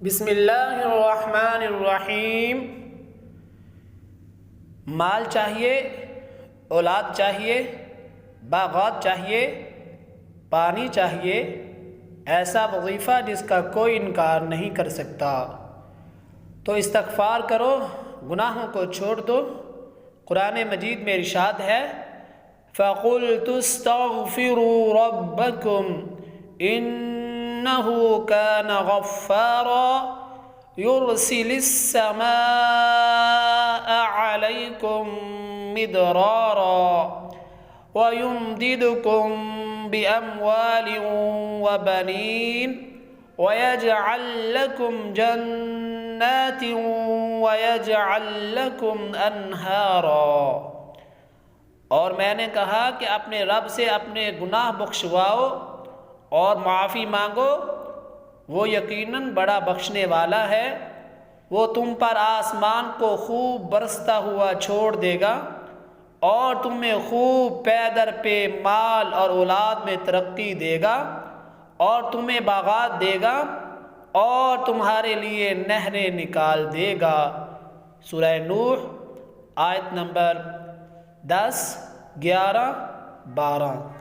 بسم اللہ الرحمن الرحیم۔ مال چاہیے، اولاد چاہیے، باغات چاہیے، پانی چاہیے، ایسا وظیفہ جس کا کوئی انکار نہیں کر سکتا، تو استغفار کرو، گناہوں کو چھوڑ دو۔ قرآن مجید میں ارشاد ہے فَقُلْتُ اسْتَغْفِرُوا رَبَّكُمْ إِنَّهُ كَانَ غَفَّارًا يُرْسِلِ السَّمَاءَ عَلَيْكُمْ مِدْرَارًا وَيُمْدِدْكُمْ بِأَمْوَالٍ وَبَنِينَ وَيَجْعَلْ لَكُمْ جَنَّاتٍ وَيَجْعَلْ لَكُمْ أَنْهَارًا۔ اور میں نے کہا کہ اپنے رب سے اپنے گناہ بخشواؤ اور معافی مانگو، وہ یقیناً بڑا بخشنے والا ہے، وہ تم پر آسمان کو خوب برستا ہوا چھوڑ دے گا اور تمہیں خوب پے در پہ مال اور اولاد میں ترقی دے گا اور تمہیں باغات دے گا اور تمہارے لیے نہریں نکال دے گا۔ سورہ نوح آیت نمبر 10، 11، 12۔